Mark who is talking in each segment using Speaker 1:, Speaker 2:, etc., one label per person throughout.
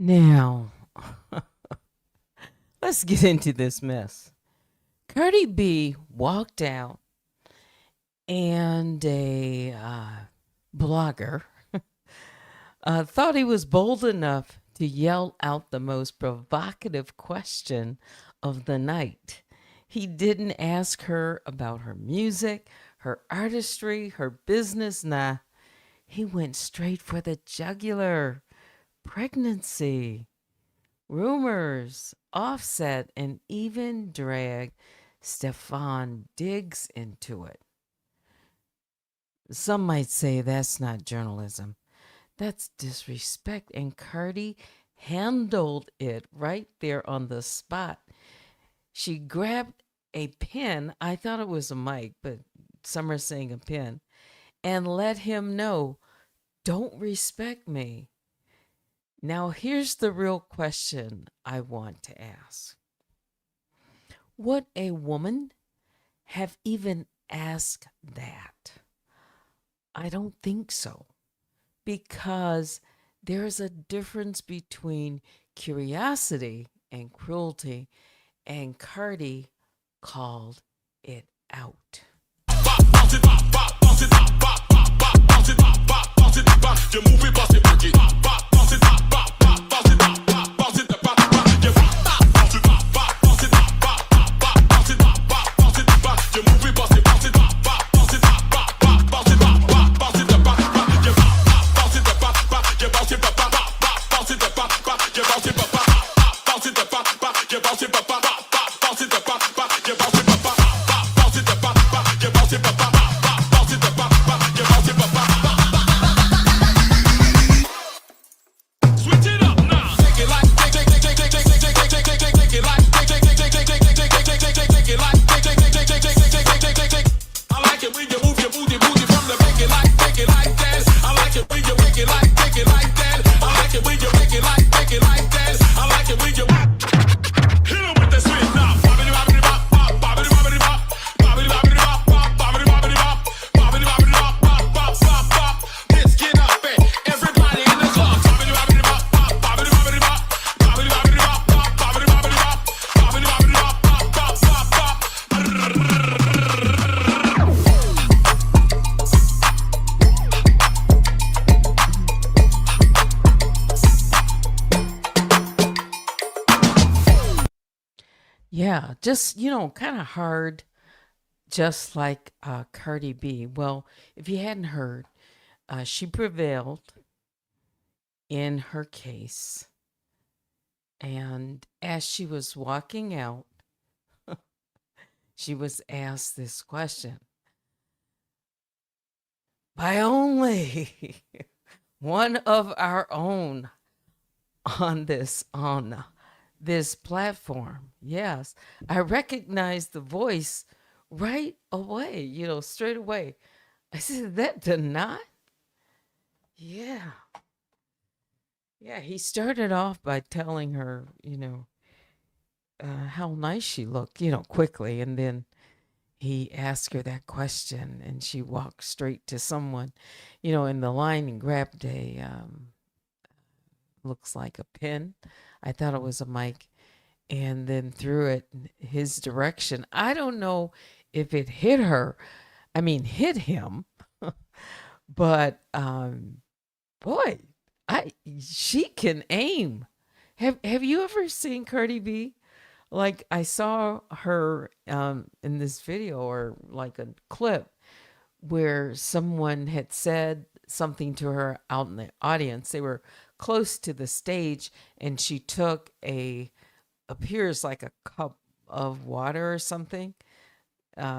Speaker 1: Now, let's get into this mess. Cardi B walked out, and a blogger thought he was bold enough to yell out the most provocative question of the night. He didn't ask her about her music, her artistry, her business. Nah, he went straight for the jugular. Pregnancy, rumors, Offset, and even dragged Stefan Diggs into it. Some might say that's not journalism. That's disrespect. And Cardi handled it right there on the spot. She grabbed a pen. I thought it was a mic, but some are saying a pen. And let him know, don't respect me. Now, here's the real question I want to ask. Would a woman have even asked that? I don't think so, because there's a difference between curiosity and cruelty, and Cardi called it out. Yeah, just, kind of hard, just like Cardi B. Well, if you hadn't heard, she prevailed in her case. And as she was walking out, she was asked this question by only one of our own on this platform. Yes, I recognized the voice right away, straight away. I said, that did not? Yeah. Yeah, he started off by telling her, how nice she looked, quickly. And then he asked her that question, and she walked straight to someone, in the line and grabbed a, looks like a pen. I thought it was a mic, and then threw it in his direction. I don't know if it hit him, but boy, she can aim. Have you ever seen Cardi B? Like, I saw her in this video, or like a clip, where someone had said something to her out in the audience. They were close to the stage, and she took appears like a cup of water or something,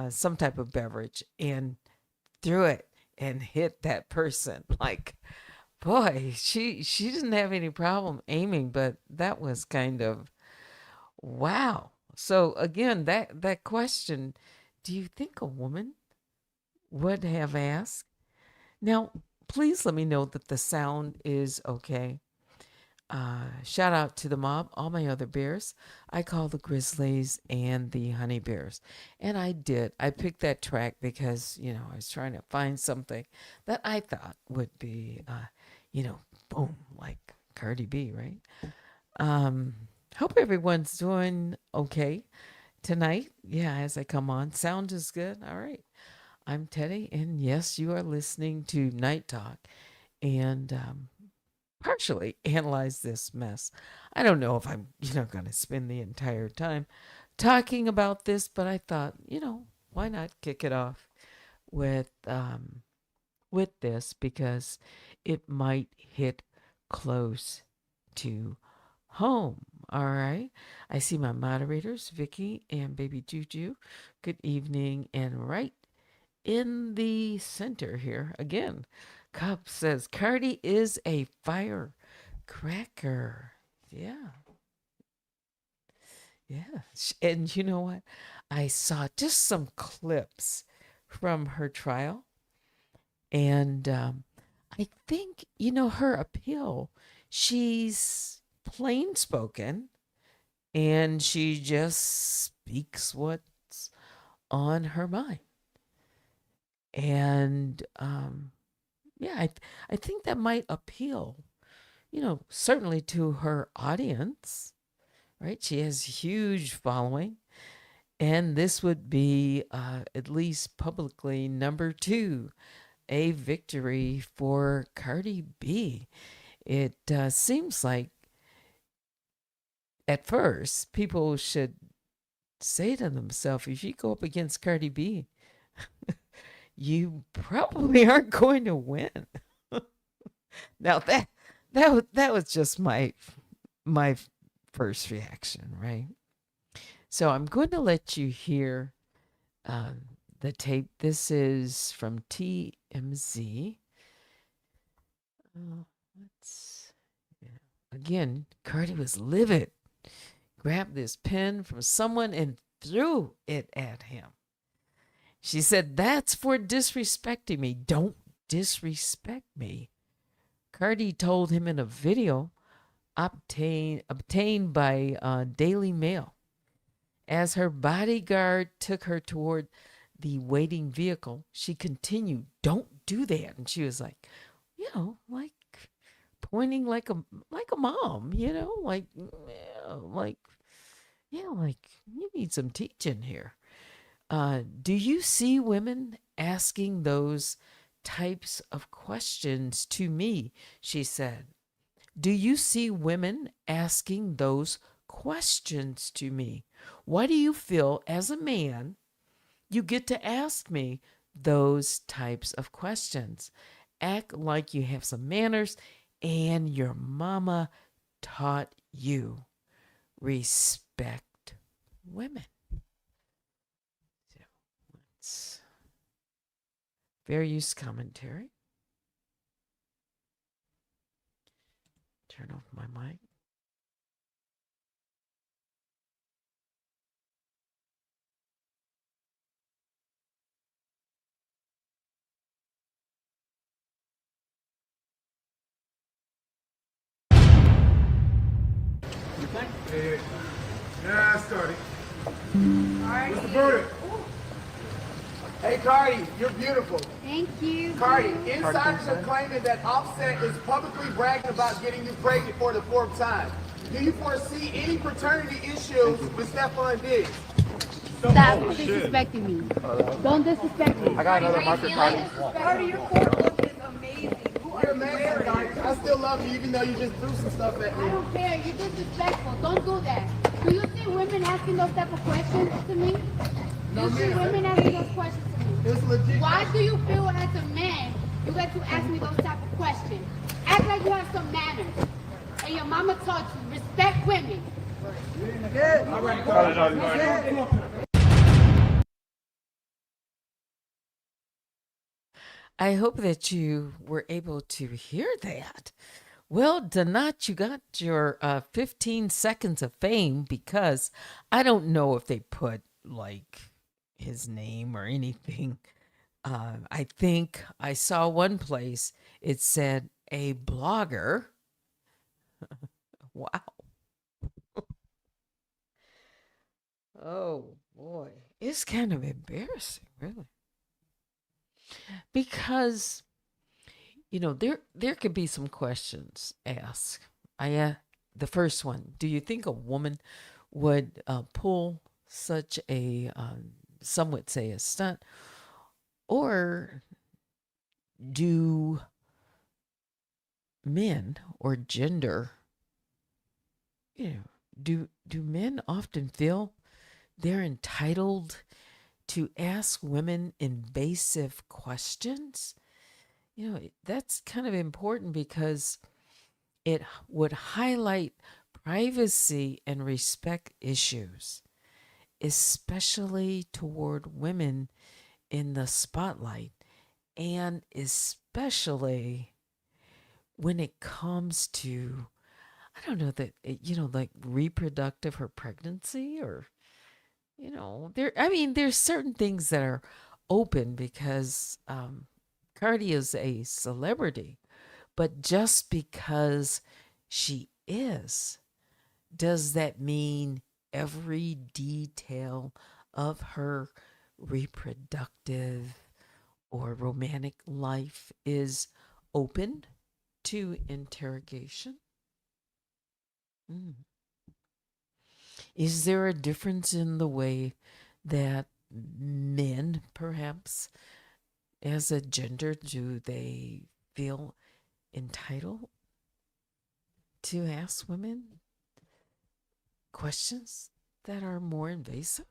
Speaker 1: some type of beverage, and threw it and hit that person. Like, Boy, she didn't have any problem aiming, but that was kind of wow. So again, that question, do you think a woman would have asked? Now, please let me know that the sound is okay. Shout out to the mob, all my other bears. I call the Grizzlies and the Honey Bears. And I did. I picked that track because, I was trying to find something that I thought would be, boom, like Cardi B, right? Um, Hope everyone's doing okay tonight. Yeah, as I come on. Sound is good. All right. I'm Teddy, and yes, you are listening to Night Talk. And partially analyze this mess. I don't know if I'm, going to spend the entire time talking about this, but I thought, why not kick it off with this because it might hit close to home. All right. I see my moderators, Vicky and Baby Juju. Good evening. And right in the center here, again, Cup says Cardi is a firecracker. Yeah. Yeah. And you know what? I saw just some clips from her trial. And I think, her appeal, she's plain spoken and she just speaks what's on her mind. And yeah, I think that might appeal, certainly to her audience, right? She has a huge following. And this would be, at least publicly, number 2, a victory for Cardi B. It seems like at first people should say to themselves, if you go up against Cardi B, you probably aren't going to win. Now that was just my first reaction, right? So I'm going to let you hear the tape. This is from TMZ. Again, Cardi was livid. Grabbed this pen from someone and threw it at him. She said, "That's for disrespecting me. Don't disrespect me." Cardi told him in a video obtained by Daily Mail. As her bodyguard took her toward the waiting vehicle, she continued, "Don't do that." And she was like, like pointing like a mom, like you need some teaching here. Do you see women asking those types of questions to me? She said. Do you see women asking those questions to me? Why do you feel as a man you get to ask me those types of questions? Act like you have some manners and your mama taught you. Respect women. So let's fair use commentary. Turn off my mic.
Speaker 2: Yeah, I started. What's the verdict? Hey, Cardi, you're beautiful.
Speaker 3: Thank you.
Speaker 2: Cardi, insiders are claiming that Offset is publicly bragging about getting you pregnant for the 4th time. Do you foresee any paternity issues with Stephon Diggs?
Speaker 3: Stop disrespecting me. Don't disrespect me.
Speaker 2: I got another marker, Cardi.
Speaker 4: Cardi, your court look is amazing.
Speaker 2: You're amazing, Cardi. I still love you, even though you just threw some stuff at
Speaker 3: I
Speaker 2: me.
Speaker 3: don't care. You're disrespectful. Don't do that. Do you see women asking those type of questions to me? Do you see women asking those questions to me?
Speaker 2: It's legit.
Speaker 3: Why do you feel as a man you get to ask me those type of questions? Act like you have some manners. And your mama taught you respect women.
Speaker 2: All right, Cardi.
Speaker 1: I hope that you were able to hear that. Well, Donat, you got your 15 seconds of fame because I don't know if they put like his name or anything. I think I saw one place it said a blogger. Wow. Oh boy. It's kind of embarrassing, really. Because, there could be some questions asked. The first one, do you think a woman would pull such a some would say a stunt, or do men or gender, you know, do men often feel they're entitled to ask women invasive questions? That's kind of important because it would highlight privacy and respect issues, especially toward women in the spotlight, and especially when it comes to, I don't know, like reproductive or pregnancy, or, there's certain things that are open because Cardi is a celebrity. But just because she is, does that mean every detail of her reproductive or romantic life is open to interrogation? Mm. Is there a difference in the way that men, perhaps, as a gender, do they feel entitled to ask women questions that are more invasive?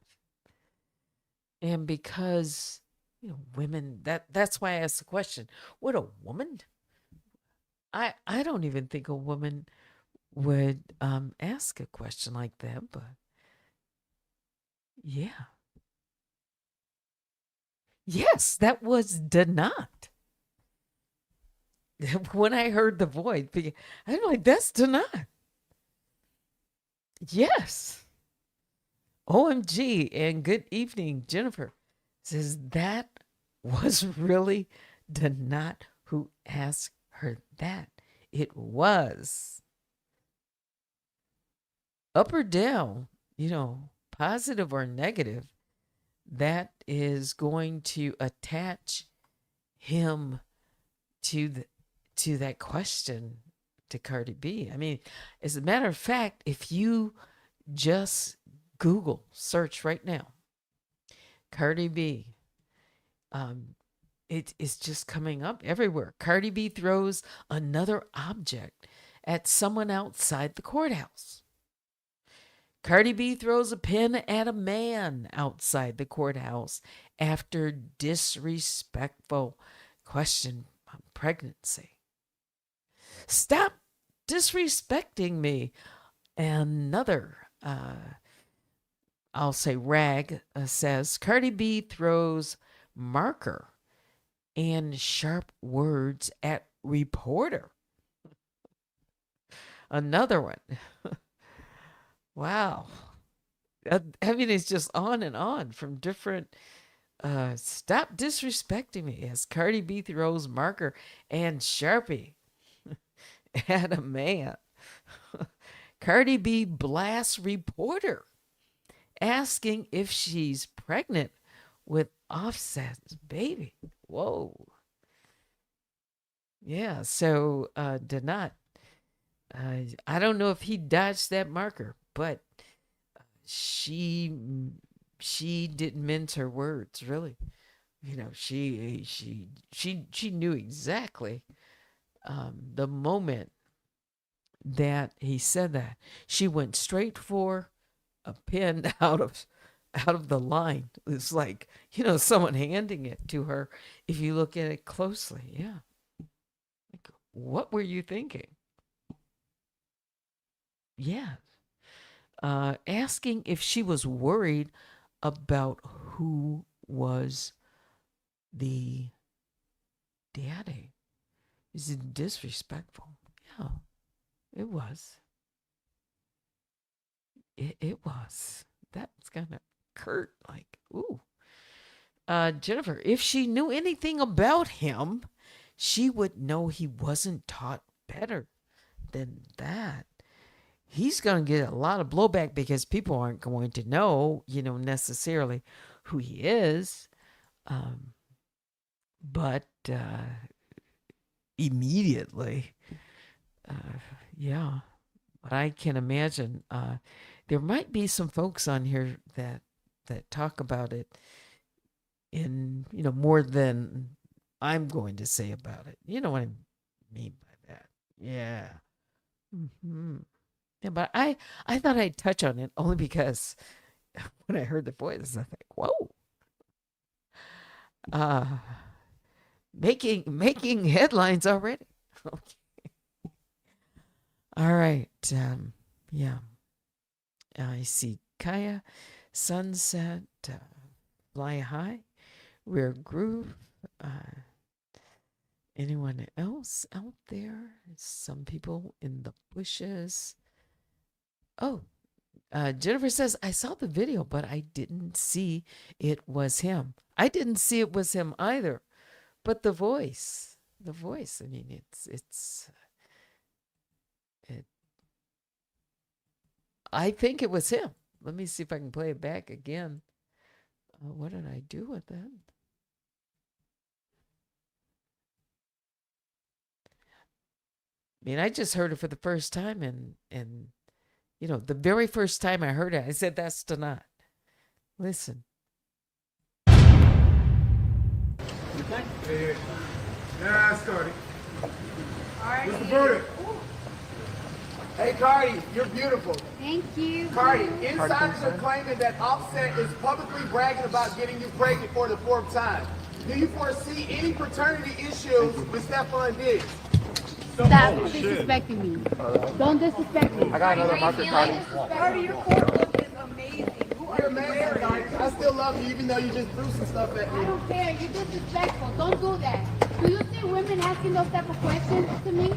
Speaker 1: And because, women, that's why I asked the question, would a woman? I don't even think a woman would ask a question like that, but yeah. Yes, that was Donat. When I heard the voice, I'm like, that's Donat. Yes. OMG and good evening, Jennifer. Says that was really Donat who asked her that. It was. Up or down, positive or negative, that is going to attach him to that question to Cardi B. I mean, as a matter of fact, if you just Google search right now, Cardi B, it is just coming up everywhere. Cardi B throws another object at someone outside the courthouse. Cardi B throws a pen at a man outside the courthouse after disrespectful question on pregnancy. Stop disrespecting me. Another, I'll say rag, says Cardi B throws marker and sharp words at reporter. Another one. Wow. I mean, it's just on and on from different. Stop disrespecting me as Cardi B throws marker and Sharpie at a man. Cardi B blasts reporter asking if she's pregnant with Offset's baby. Whoa. Yeah, so Donat, I don't know if he dodged that marker, but she didn't mince her words, really. She knew exactly the moment that he said that. She went straight for a pin out of the line. It's like, someone handing it to her. If you look at it closely, yeah. Like, what were you thinking? Yeah. Asking if she was worried about who was the daddy. Is it disrespectful? Yeah, it was. It was. That was kind of curt, like, ooh. Jennifer, if she knew anything about him, she would know he wasn't taught better than that. He's going to get a lot of blowback because people aren't going to know, necessarily who he is. But immediately, yeah. But I can imagine there might be some folks on here that talk about it in more than I'm going to say about it. You know what I mean by that? Yeah. Hmm. Yeah, but I thought I'd touch on it only because when I heard the voice, I think, whoa. Making headlines already. Okay. All right. Yeah. I see Kaya, Sunset, Fly High, Rare Groove. Anyone else out there? Some people in the bushes. Oh, Jennifer says, I saw the video, but I didn't see it was him. I didn't see it was him either. But the voice, I mean, I think it was him. Let me see if I can play it back again. What did I do with that? I mean, I just heard it for the first time, and the very first time I heard it, I said, that's Tanat. Listen.
Speaker 2: Yeah. Nah, Cardi. What's the verdict? Hey, Cardi, you're beautiful.
Speaker 3: Thank you.
Speaker 2: Cardi, insiders are claiming that Offset is publicly bragging about getting you pregnant for the 4th time. Do you foresee any paternity issues with Stephon Diggs?
Speaker 3: Stop disrespecting me. Don't disrespect me.
Speaker 2: I got another marker, Cardi.
Speaker 4: Cardi, your court look is amazing. Who are
Speaker 2: You're
Speaker 4: you
Speaker 2: amazing,
Speaker 4: wearing?
Speaker 2: Cardi. I still love you, even though you just threw some stuff at
Speaker 3: I
Speaker 2: me.
Speaker 3: don't care. You're disrespectful. Don't do that. Do you see women asking those type of questions to me?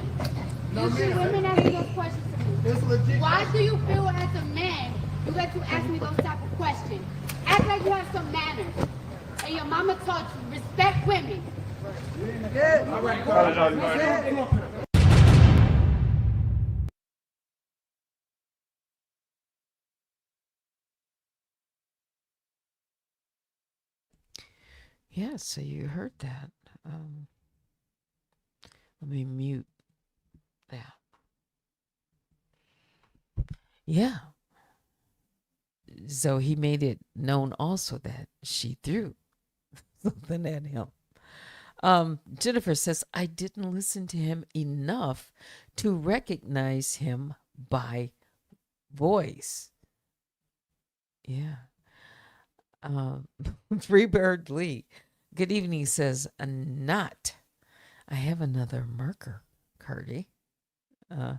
Speaker 3: Do you see women asking those questions to me?
Speaker 2: It's legit.
Speaker 3: Why do you feel as a man you get to ask me those type of questions? Act like you have some manners. And your mama taught you respect women.
Speaker 2: All right, Cardi.
Speaker 1: Yeah, so you heard that. Let me mute that. Yeah. So he made it known also that she threw something at him. Jennifer says, I didn't listen to him enough to recognize him by voice. Yeah. Freebird Lee, good evening, says, not. I have another marker, Cardi. Yeah.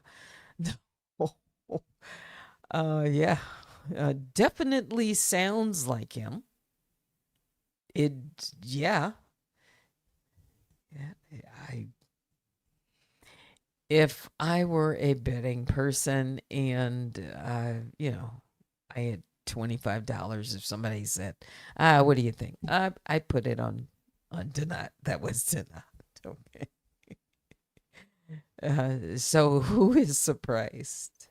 Speaker 1: Definitely sounds like him. Yeah. If I were a betting person and, I had $25, if somebody said, what do you think? I put it on Tanat. That was Tanat. Okay. So who is surprised?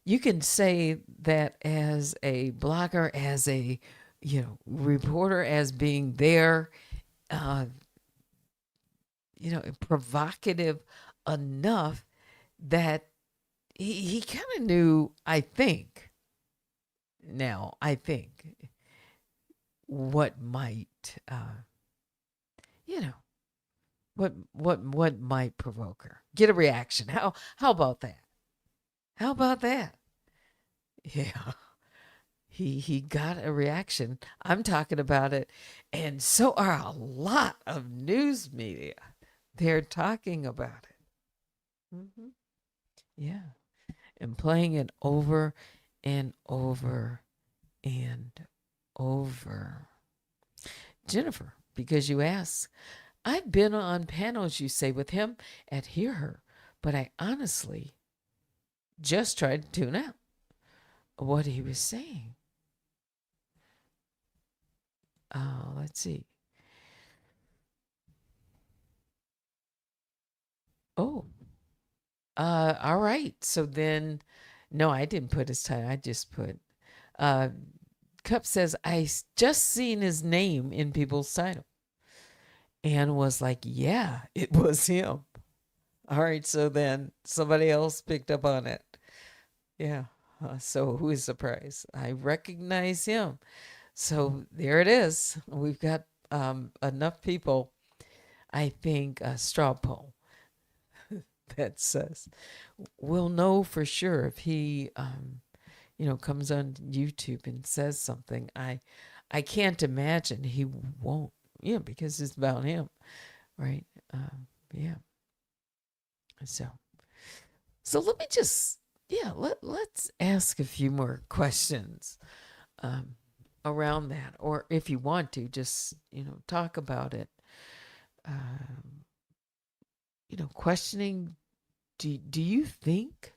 Speaker 1: You can say that as a blogger, as a reporter, as being there, provocative enough that he kind of knew, I think, what might, what might provoke her. Get a reaction. How about that? How about that? Yeah. He got a reaction. I'm talking about it. And so are a lot of news media. They're talking about it. Mm-hmm. Yeah. And playing it over and over and over. Jennifer, because you asked, I've been on panels, you say, with him at Hear Her, but I honestly just tried to tune out what he was saying. Let's see. Oh, all right. So then, no, I didn't put his title. I just put, uh, Cup says, just seen his name in people's title and was like, yeah, it was him. All right. So then somebody else picked up on it. Yeah. So who is surprised? I recognize him. So there it is. We've got enough people, I think, a straw poll that says we'll know for sure if he, comes on YouTube and says something. I can't imagine he won't. Yeah, because it's about him, right? Yeah. So let me just let's ask a few more questions around that, or if you want to, just talk about it. Questioning. Do you think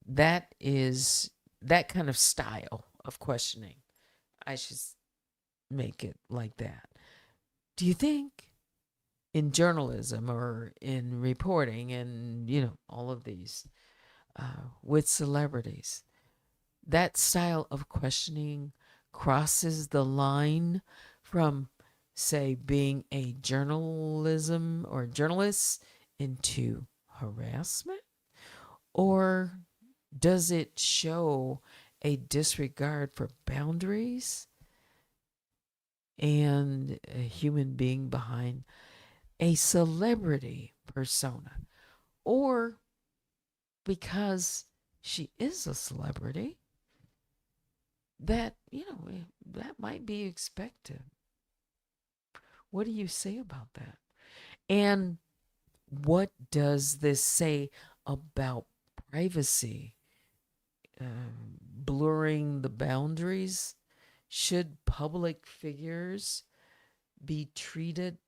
Speaker 1: that is that kind of style of questioning? I should make it like that. Do you think in journalism or in reporting and all of these with celebrities, that style of questioning crosses the line from, say, being a journalism or journalist into harassment? Or does it show a disregard for boundaries and a human being behind a celebrity persona? Or because she is a celebrity, that, that might be expected. What do you say about that? And what does this say about privacy? Blurring the boundaries? Should public figures be treated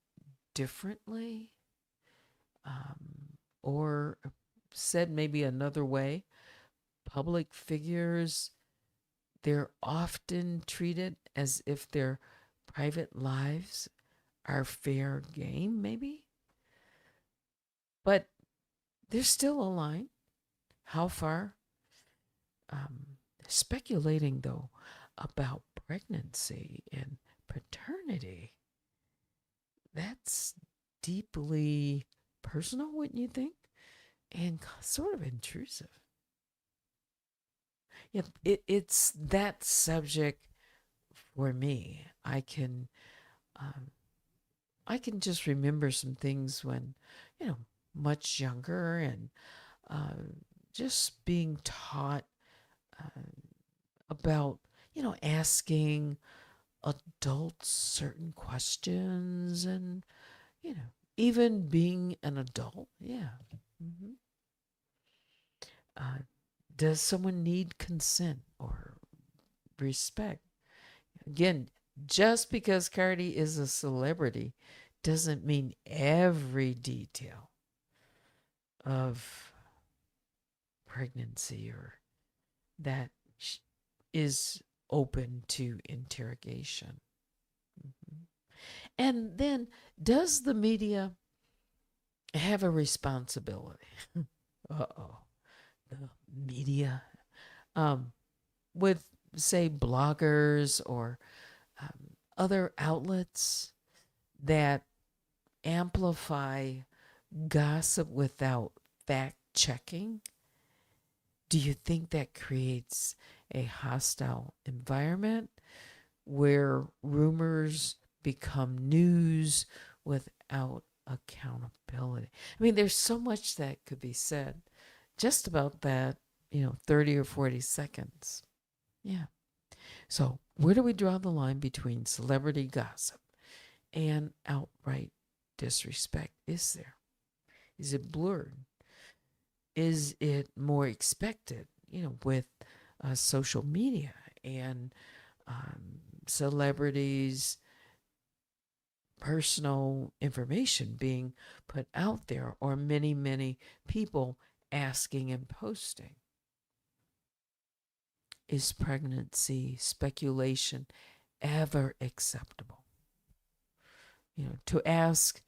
Speaker 1: differently? Or said maybe another way, public figures, they're often treated as if their private lives are fair game, maybe? But there's still a line. How far? Speculating, though, about pregnancy and paternity, that's deeply personal, wouldn't you think? And sort of intrusive. Yeah, it's that subject for me. I can just remember some things when, much younger, and just being taught about, asking adults certain questions, and, even being an adult. Yeah. hmm does someone need consent or respect? Again, just because Cardi is a celebrity doesn't mean every detail of pregnancy or that is open to interrogation. And then, does the media have a responsibility? Uh-oh. The media, with, say, bloggers or other outlets that amplify gossip without fact checking? Do you think that creates a hostile environment where rumors become news without accountability? I mean, there's so much that could be said just about that, 30 or 40 seconds. Yeah. So, where do we draw the line between celebrity gossip and outright disrespect? Is there? Is it blurred? Is it more expected, with social media and celebrities personal information being put out there, or many, many people asking and posting. Is pregnancy speculation ever acceptable? To ask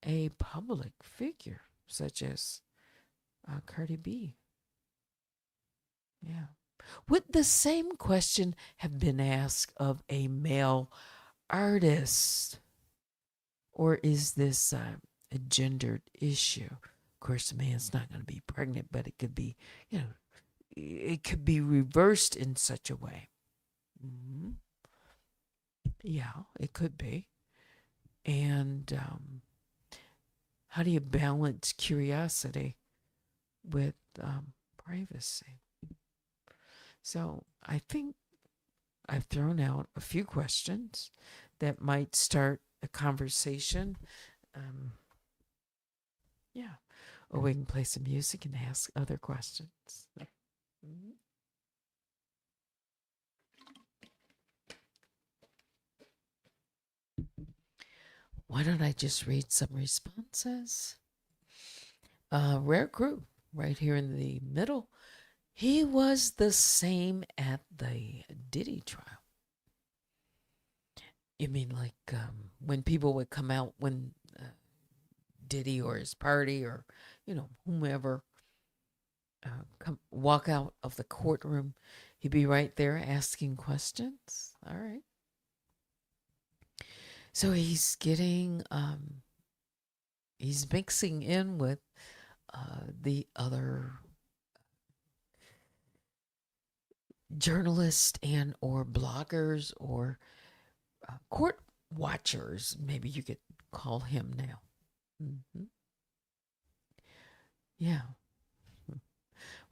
Speaker 1: a public figure such as Cardi B. Yeah. Would the same question have been asked of a male artist? Or is this a gendered issue? Of course, a man's not going to be pregnant, but it could be, it could be reversed in such a way. Mm-hmm. Yeah, it could be. And how do you balance curiosity with privacy? So I think I've thrown out a few questions that might start a conversation. Yeah. Or we can play some music and ask other questions. Mm-hmm. Why don't I just read some responses? Rare Crew, right here in the middle. He was the same at the Diddy trial. You mean like when people would come out when Diddy or his party or, whomever walk out of the courtroom, he'd be right there asking questions? All right. So he's getting, he's mixing in with the other journalists and or bloggers or court watchers, maybe you could call him now. Mm-hmm. Yeah.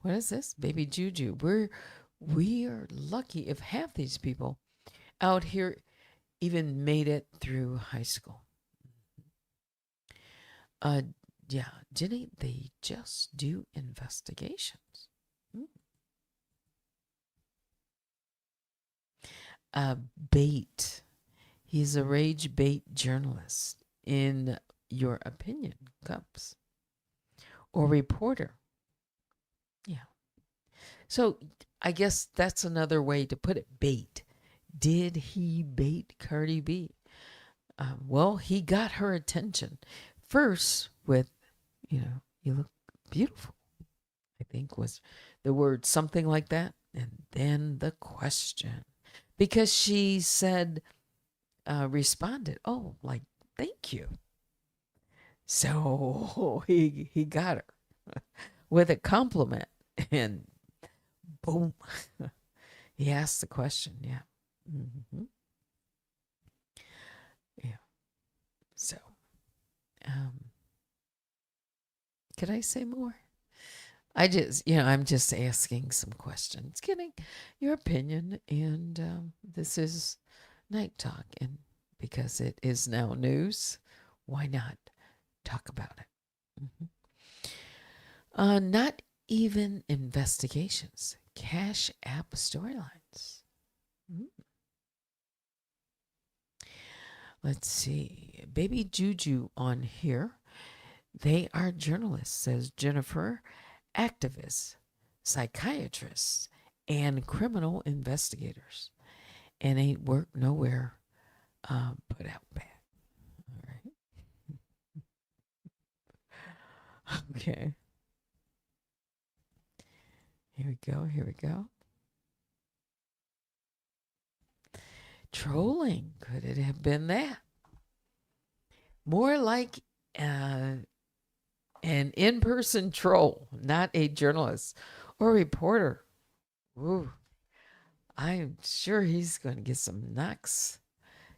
Speaker 1: What is this? Baby Juju. We are lucky if half these people out here even made it through high school. Yeah, didn't they just do investigations? Bait. He's a rage bait journalist. In your opinion, Cups? Or reporter? Yeah. So I guess that's another way to put it. Bait. Did he bait Cardi B? Well, he got her attention. First with, you look beautiful, I think was the word, something like that. And then the question. Because she said, responded, oh, like, thank you. So he got her with a compliment, and boom, he asked the question. Yeah. Mm-hmm. Yeah. So, could I say more? I'm just asking some questions, getting your opinion, and this is Night Talk, and because it is now news, why not talk about it? Mm-hmm. Not even investigations, Cash App storylines. Let's see, Baby Juju on here. They are journalists, says Jennifer, activists, psychiatrists, and criminal investigators, and ain't work nowhere put out bad. All right. Okay. Here we go. Trolling. Could it have been that? More like an in-person troll, not a journalist or reporter. Ooh, I'm sure he's going to get some knocks.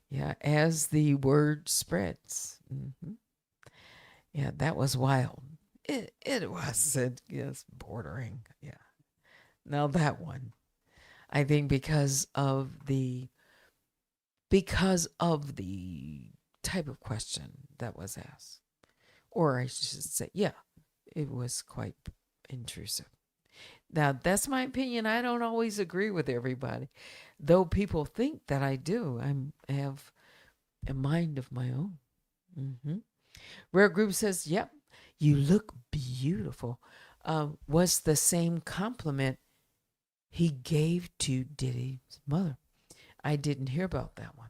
Speaker 1: Yeah, as the word spreads. Mm-hmm. Yeah, that was wild. It was, yes, bordering. Yeah. Now that one, I think because of the type of question that was asked, or I should say, yeah, it was quite intrusive. Now, that's my opinion. I don't always agree with everybody, though people think that I do. I have a mind of my own. Mm-hmm. Rare Group says, yep, you look beautiful. Was the same compliment he gave to Diddy's mother. I didn't hear about that one.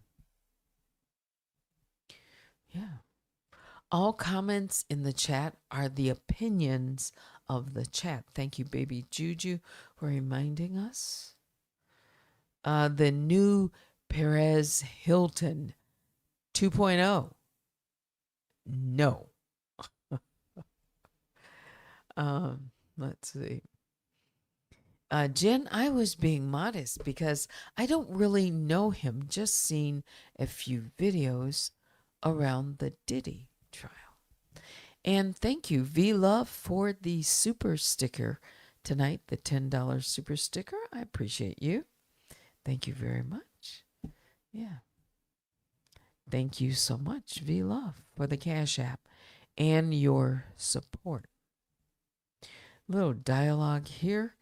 Speaker 1: Yeah. All comments in the chat are the opinions of the chat. Thank you, baby Juju, for reminding us. The new Perez Hilton 2.0. No. Let's see. Jen, I was being modest because I don't really know him, just seen a few videos around the Diddy trial. And thank you, V Love, for the super sticker tonight, the $10 super sticker. I appreciate you. Thank you very much. Yeah. Thank you so much, V Love, for the Cash App and your support. Little dialogue here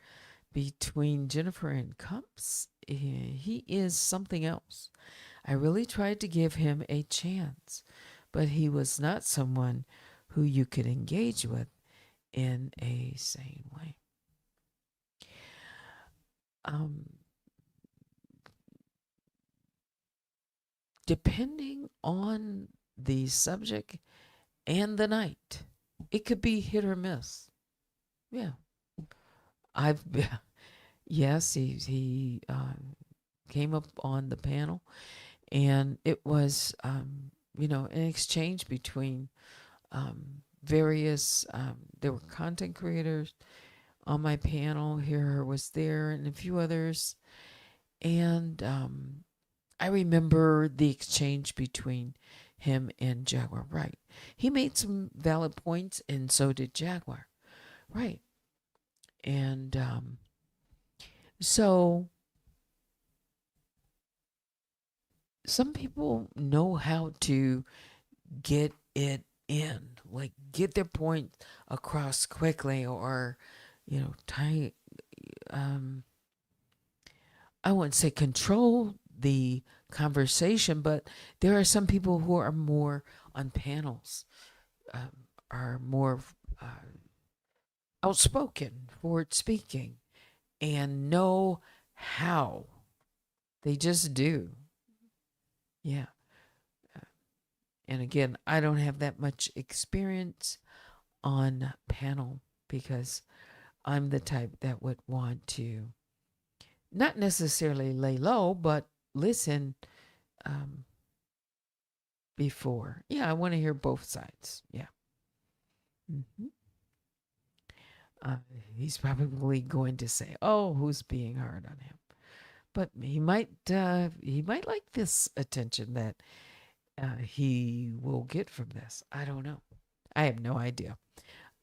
Speaker 1: between Jennifer and Cups. He is something else. I really tried to give him a chance, but he was not someone who you could engage with in a sane way. Depending on the subject and the night, it could be hit or miss. Yeah. Yes, he came up on the panel, and it was, an exchange between various, there were content creators on my panel. Here was there, and a few others. And I remember the exchange between him and Jaguar. Right. He made some valid points, and so did Jaguar. Right. And so some people know how to get it in, like get their point across quickly, or, tie. I wouldn't say control the conversation, but there are some people who are more on panels, are more outspoken, forward speaking, and know how. They just do. Yeah. And again, I don't have that much experience on panel because I'm the type that would want to not necessarily lay low, but listen before. Yeah, I want to hear both sides. Yeah. Mm-hmm. He's probably going to say, "Oh, who's being hard on him?" But he might like this attention that he will get from this. I don't know. I have no idea.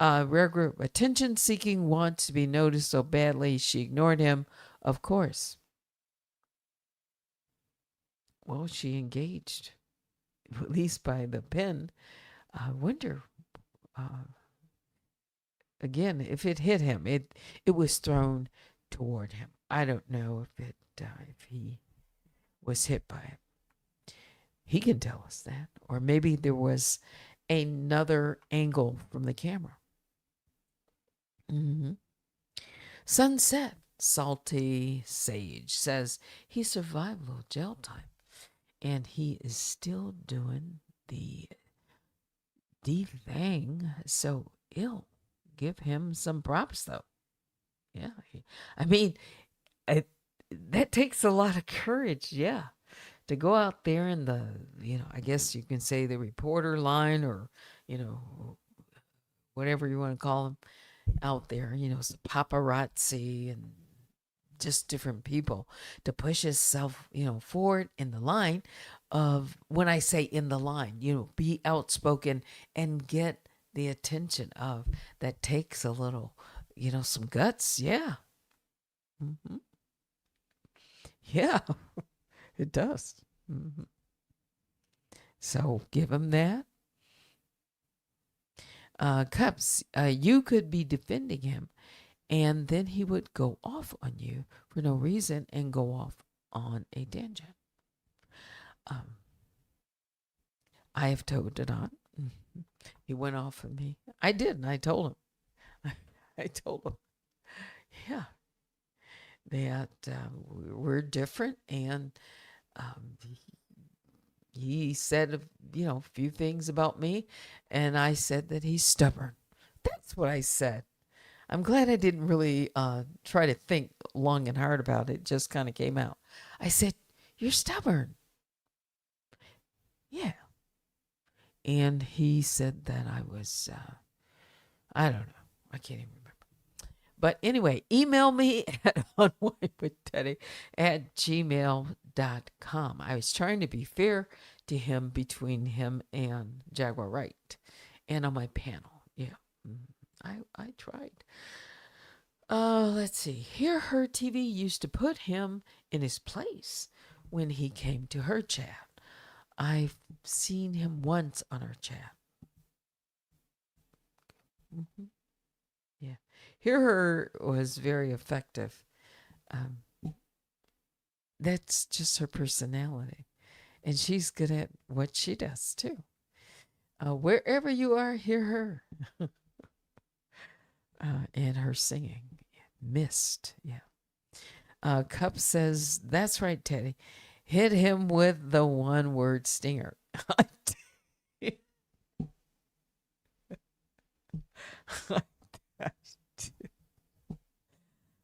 Speaker 1: Rare Group, attention seeking wants to be noticed so badly she ignored him. Of course. Well, she engaged, at least by the pen. I wonder, again, if it hit him. It was thrown toward him. I don't know if he was hit by it. He can tell us that. Or maybe there was another angle from the camera. Mm-hmm. Sunset Salty Sage says he survived a little jail time, and he is still doing the thing so ill. Give him some props, though. Yeah. I mean, that takes a lot of courage, yeah, to go out there in the, I guess you can say the reporter line, or, whatever you want to call them out there, paparazzi and just different people, to push himself, forward in the line of, when I say in the line, be outspoken and get the attention of. That takes a little, some guts. Yeah. Mm-hmm. Yeah, it does. Mm-hmm. So give him that. Cups, you could be defending him, and then he would go off on you for no reason and go off on a tangent. I have told it on. He went off of me. I did, and I told him. I told him, yeah, that we're different, and he said, a few things about me, and I said that he's stubborn. That's what I said. I'm glad I didn't really try to think long and hard about it. It just kind of came out. I said, you're stubborn. Yeah. And he said that I was, I don't know. I can't even remember. But anyway, email me at unwinewithteddy@gmail.com. I was trying to be fair to him between him and Jaguar Wright and on my panel. Yeah, I tried. Let's see. Hear Her TV used to put him in his place when he came to her chat. I've seen him once on her chat. Yeah. Hear Her was very effective. That's just her personality. And she's good at what she does, too. Wherever you are, hear her. And her singing. Missed, yeah. Cup says, that's right, Teddy. Hit him with the one-word stinger.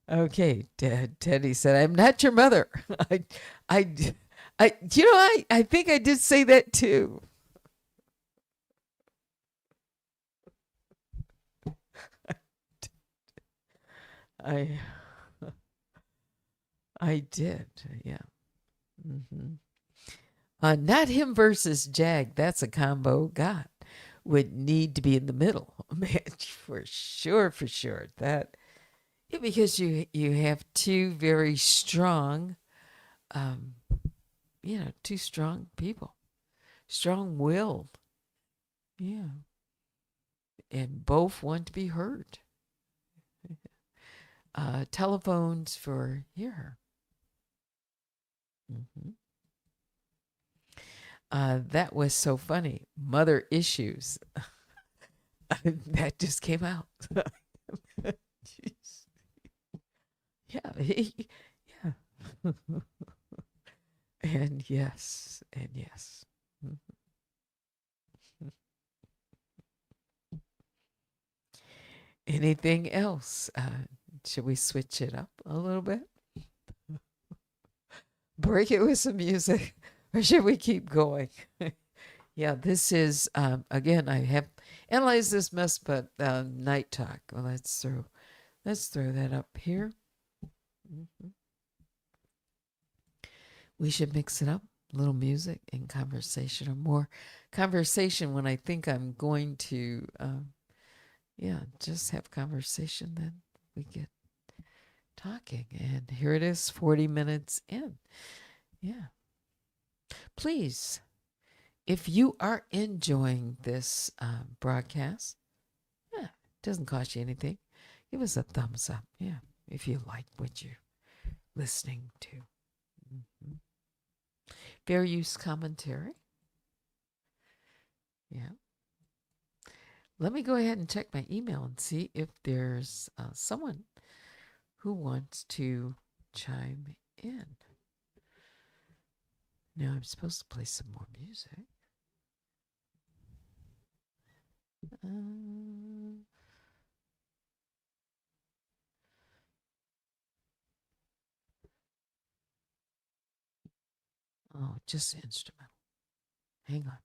Speaker 1: Okay, Teddy said, I'm not your mother. I think I did say that too. I did, yeah. Not him versus Jag. That's a combo God would need to be in the middle, man, for sure. That, yeah, because you have two very strong, two strong people, strong-willed, yeah, and both want to be heard. Telephones for Hear Her. That was so funny. Mother issues. That just came out. Jeez. Yeah. Yeah. And yes. Anything else? Should we switch it up a little bit? Break it with some music, or should we keep going? Yeah, this is, again, I have analyzed this mess, but NightTalk. Well, let's throw that up here. We should mix it up, a little music and conversation, or more conversation when I think I'm going to, just have conversation, then we get talking. And here it is, 40 minutes in. Yeah. Please, if you are enjoying this broadcast, it doesn't cost you anything. Give us a thumbs up. Yeah. If you like what you're listening to. Fair use commentary. Yeah. Let me go ahead and check my email and see if there's someone who wants to chime in. Now I'm supposed to play some more music. Oh, just instrumental. Hang on.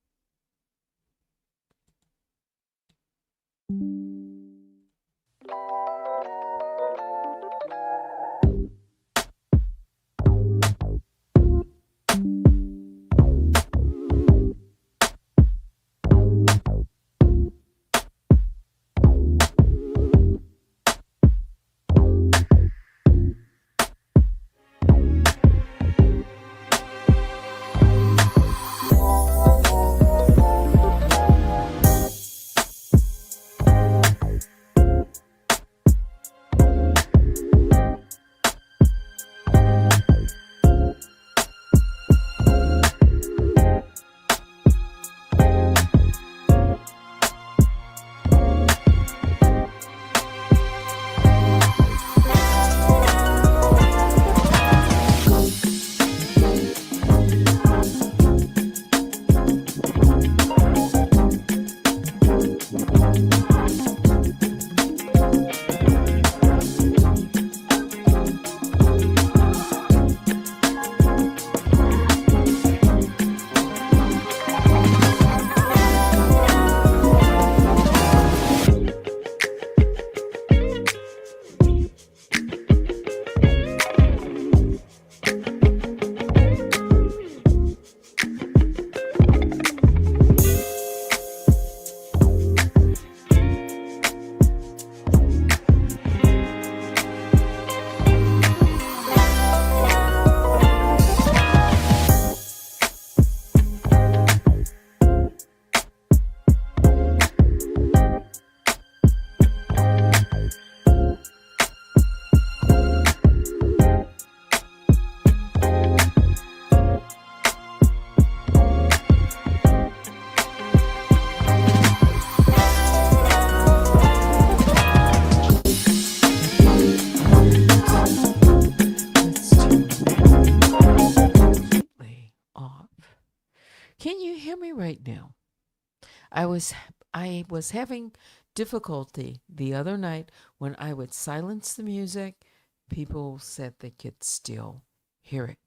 Speaker 1: I was I was having difficulty the other night when I would silence the music. People said they could still hear it.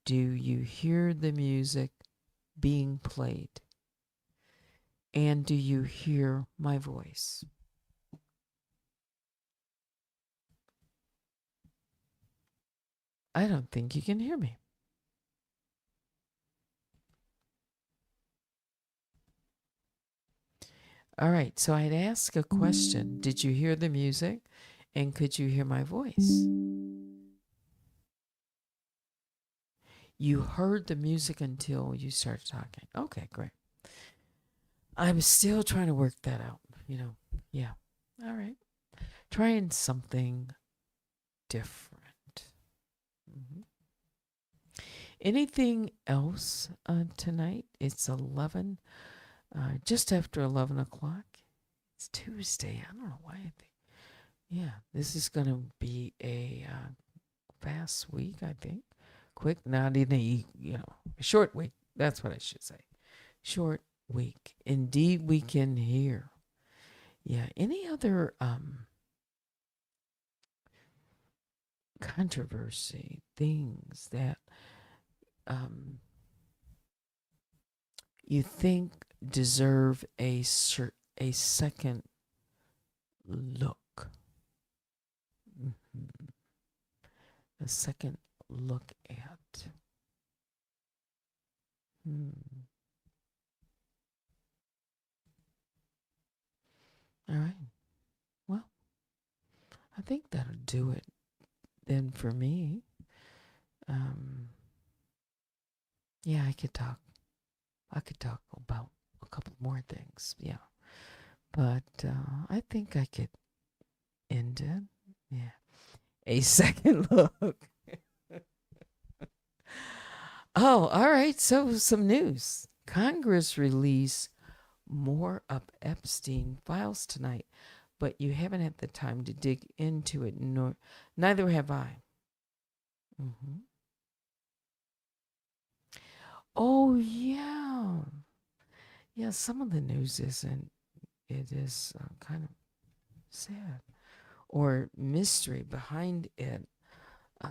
Speaker 1: Do you hear the music being played? And do you hear my voice? I don't think you can hear me. All right, so I'd ask a question. Did you hear the music? And could you hear my voice? You heard the music until you started talking. Okay, great. I'm still trying to work that out, Yeah. All right. Trying something different. Mhm. Anything else tonight? It's 11, just after 11 o'clock. It's Tuesday. I don't know why I think. Yeah, this is going to be a fast week, I think. Quick, not in a, short week. That's what I should say. Short week. Indeed, we can hear. Yeah. Any other controversy, things that you think deserve a second look? Mhm. A second look at. All right. Well, I think that'll do it then for me. Yeah, I could talk. I could talk about a couple more things. Yeah. But I think I could end it. Yeah. A second look. Oh, all right. So some news. Congress released more of Epstein files tonight, but you haven't had the time to dig into it, nor neither have I. Mm-hmm. Oh yeah, yeah. Some of the news isn't. It is kind of sad or mystery behind it. Uh,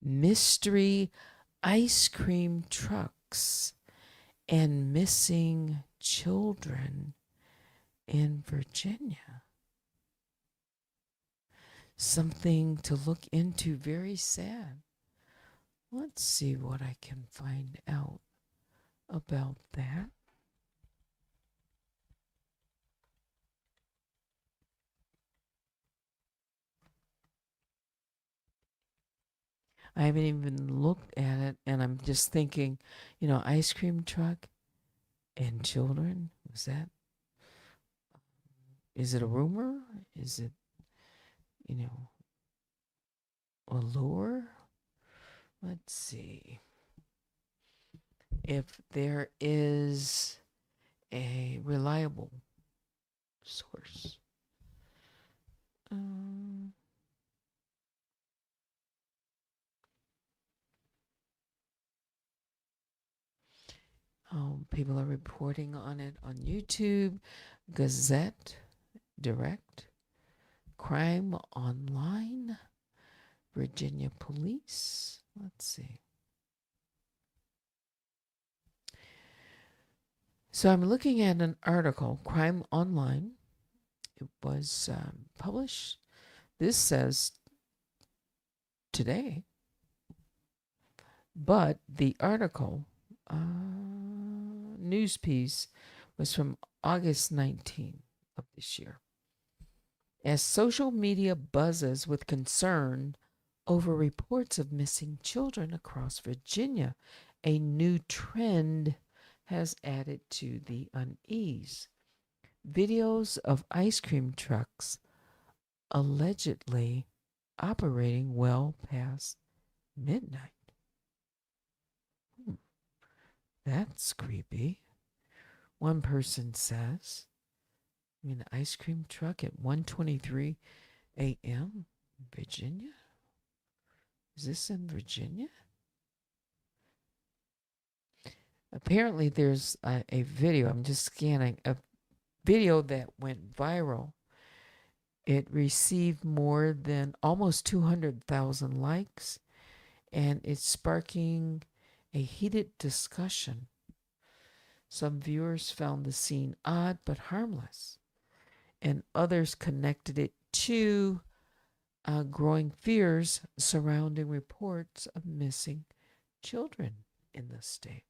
Speaker 1: Mystery ice cream trucks and missing children in Virginia. Something to look into, very sad. Let's see what I can find out about that. I haven't even looked at it, and I'm just thinking, ice cream truck and children. Is it a rumor? Is it, you know, a lure? Let's see if there is a reliable source. Um, People are reporting on it on YouTube, Gazette, Direct, Crime Online, Virginia Police. Let's see. So I'm looking at an article, Crime Online. It was published. This says today, but the article, news piece, was from August 19th of this year. As social media buzzes with concern over reports of missing children across Virginia, a new trend has added to the unease. Videos of ice cream trucks allegedly operating well past midnight. That's creepy. One person says, an ice cream truck at 1:23 a.m. Virginia? Is this in Virginia? Apparently there's a video, I'm just scanning, of video that went viral. It received more than almost 200,000 likes, and it's sparking a heated discussion. Some viewers found the scene odd but harmless, and others connected it to growing fears surrounding reports of missing children in the state.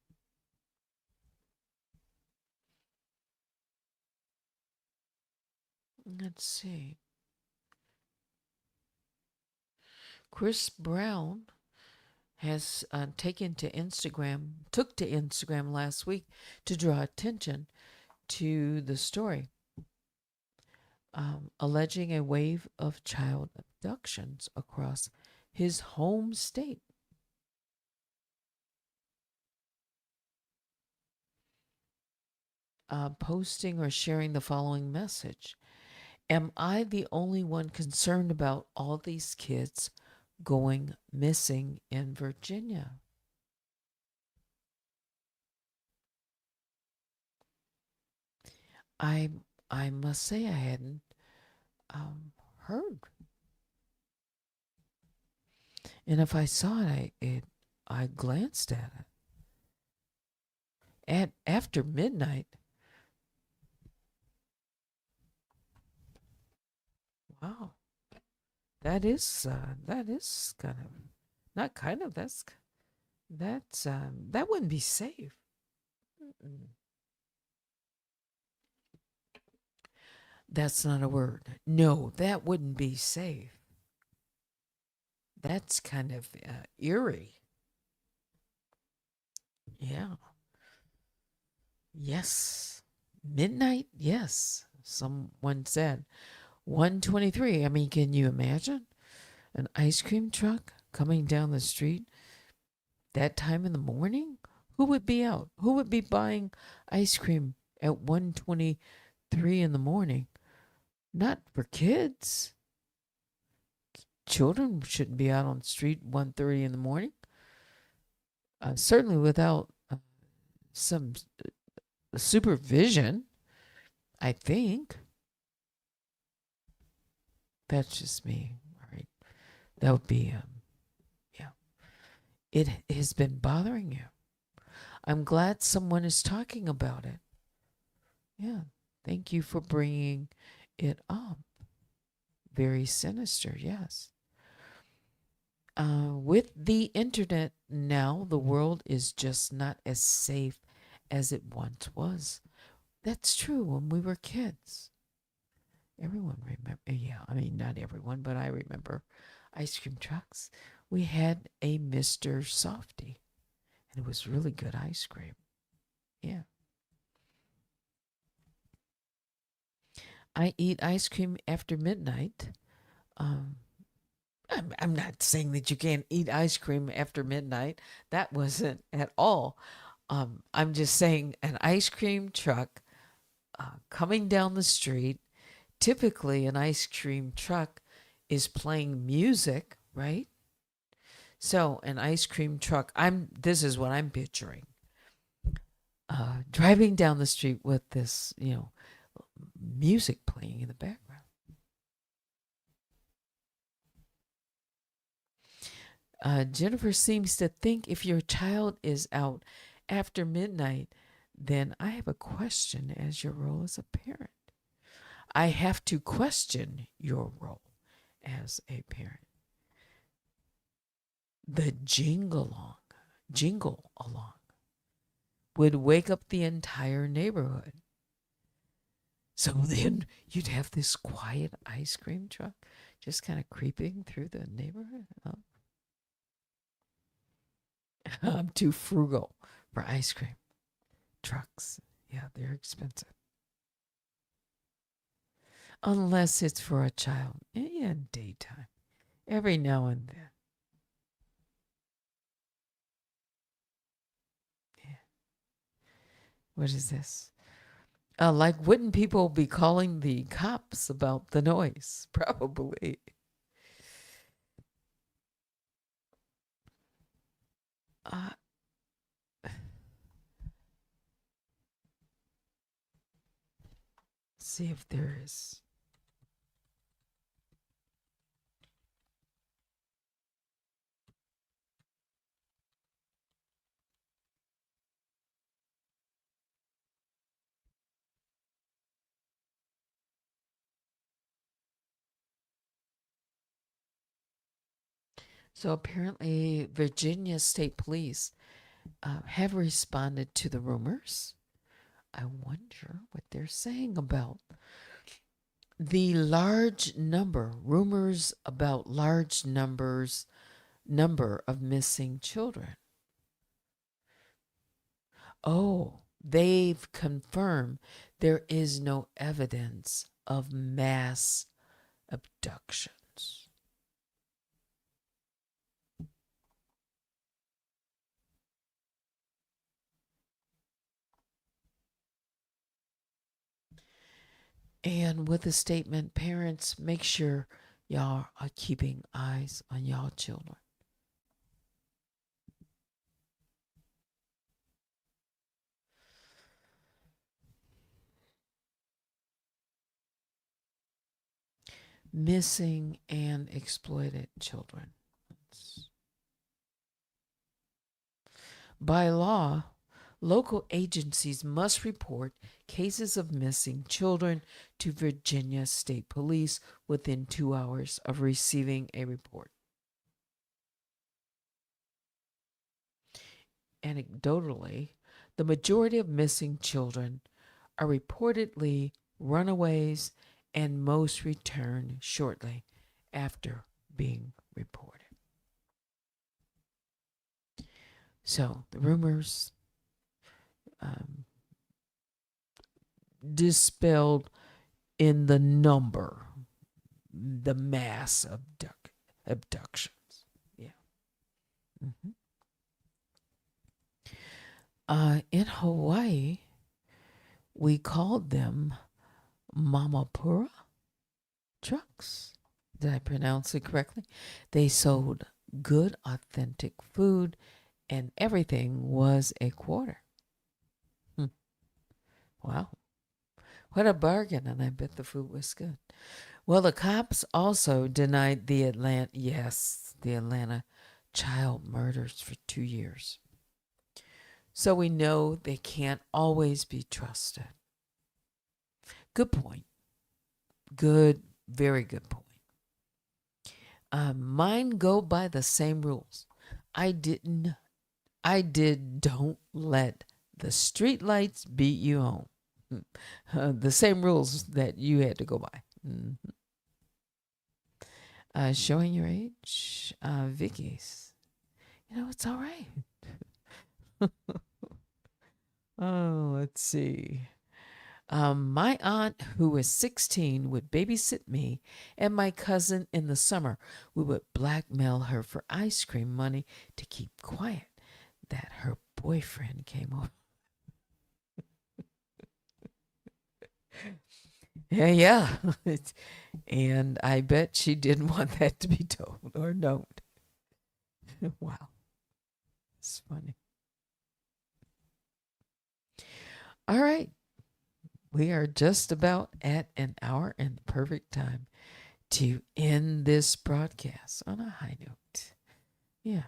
Speaker 1: Let's see. Chris Brown has took to Instagram last week to draw attention to the story, alleging a wave of child abductions across his home state. Posting or sharing the following message: Am I the only one concerned about all these kids going missing in Virginia? I I must say I hadn't heard, and if I saw it, I glanced at it at after midnight. Wow, that is kind of not kind of that wouldn't be safe. Mm-mm. That's not a word. No, that wouldn't be safe. That's kind of eerie. Yeah. Yes. Midnight? Yes. Someone said 1:23. I mean, can you imagine an ice cream truck coming down the street that time in the morning? Who would be out? Who would be buying ice cream at 1:23 in the morning? Not for kids. Children shouldn't be out on the street 1:30 in the morning. Certainly without some supervision, I think. That's just me. All right. That would be, yeah. It has been bothering you. I'm glad someone is talking about it. Yeah. Thank you for bringing it up. Very sinister, yes. With the internet now, the world is just not as safe as it once was. That's true when we were kids. Everyone remember, yeah, I mean, not everyone, but I remember ice cream trucks. We had a Mr. Softy, and it was really good ice cream. Yeah. I eat ice cream after midnight. Um, I'm not saying that you can't eat ice cream after midnight. That wasn't at all. I'm just saying an ice cream truck coming down the street. Typically, an ice cream truck is playing music, right? So, an ice cream truck. This is what I'm picturing. Driving down the street with this, music playing in the background. Jennifer seems to think if your child is out after midnight, then I have a question as your role as a parent. I have to question your role as a parent. The jingle along would wake up the entire neighborhood. So then you'd have this quiet ice cream truck just kind of creeping through the neighborhood. Oh. I'm too frugal for ice cream trucks. Yeah, they're expensive. Unless it's for a child. Yeah, daytime. Every now and then. Yeah. What is this? Like, wouldn't people be calling the cops about the noise? Probably. Uh, see if there is. So apparently, Virginia State Police have responded to the rumors. I wonder what they're saying about the large rumors about large number of missing children. Oh, they've confirmed there is no evidence of mass abductions. And with the statement, parents, make sure y'all are keeping eyes on y'all children. Missing and exploited children. By law, local agencies must report cases of missing children to Virginia State Police within 2 hours of receiving a report. Anecdotally, the majority of missing children are reportedly runaways, and most return shortly after being reported. So the rumors dispelled in the number, the mass abductions. Yeah. In Hawaii, we called them Mamapura trucks. Did I pronounce it correctly? They sold good, authentic food, and everything was a quarter. Wow. What a bargain, and I bet the food was good. Well, the cops also denied the Atlanta child murders for 2 years. So we know they can't always be trusted. Good point. Good, very good point. Mine go by the same rules. Don't let the street lights beat you home. The same rules that you had to go by. Showing your age, Vicky's. It's all right. Oh, let's see. My aunt, who was 16, would babysit me and my cousin in the summer. We would blackmail her for ice cream money to keep quiet that her boyfriend came over. Yeah. And I bet she didn't want that to be told or known. Wow. It's funny. All right. We are just about at an hour and the perfect time to end this broadcast on a high note. Yeah.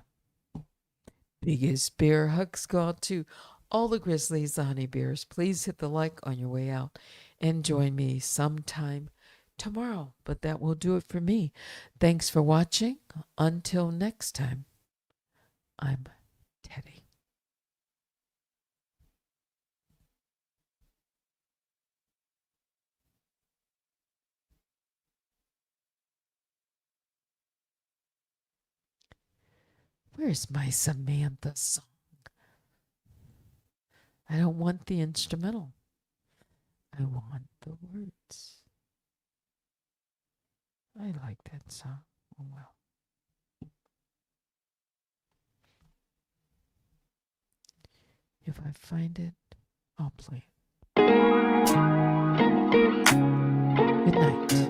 Speaker 1: Biggest bear hugs go out to all the Grizzlies, the Honey Bears. Please hit the like on your way out and join me sometime tomorrow. But that will do it for me. Thanks for watching. Until next time, I'm Teddy. Where's my Samantha song? I don't want the instrumental. I want the words. I like that song. Oh, well. If I find it, I'll play it. Good night.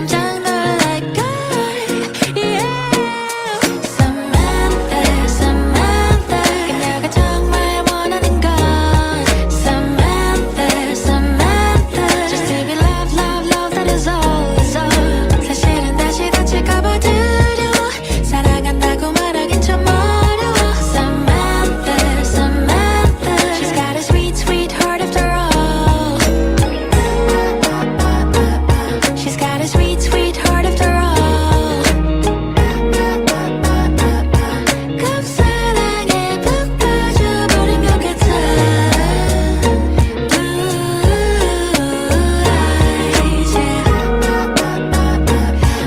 Speaker 5: 깜짝 놀랄걸. Yeah. Samantha, Samantha, 그녀가 정말 원하는 건 Samantha, Samantha, just to be loved, loved, loved, that is all, is all. 사실은 다시 다칠까봐 두려워. 사랑한다고 말하긴 참 어려워. Samantha, Samantha, she's got a sweet, sweet heart after all. She's got a sweet, sweet heart after all. 급사랑에 푹 빠져버린 것 같아. Blue eyes, yeah.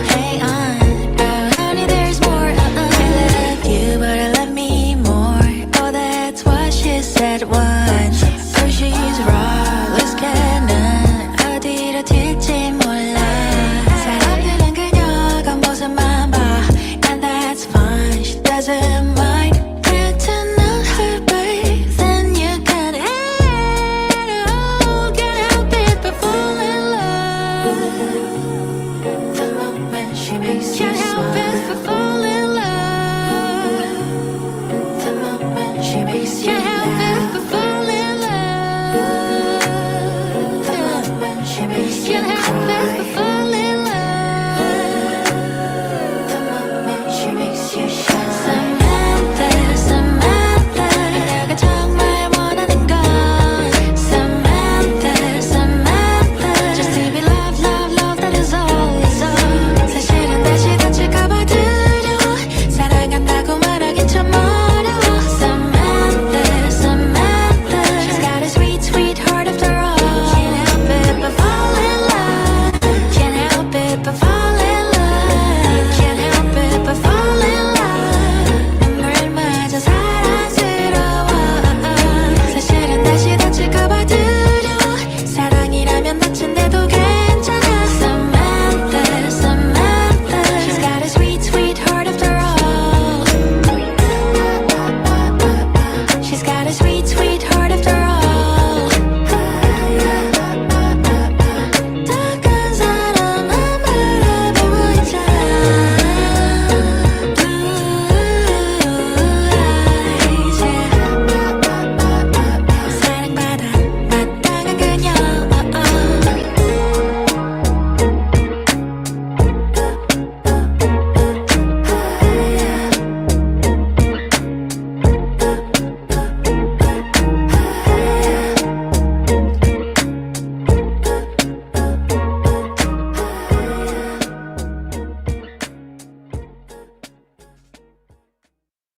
Speaker 5: Hey, honey, there's more. I love you, but I love me more. Oh, that's what she said once. Oh, she's rockless, 걔는 어디로 튈지 몰라. 사람들은 그녀가 모습만 봐, and that's fine. She doesn't mind. Get to know her, babe, then you can handle. Can't help it but fall in love. The moment she makes you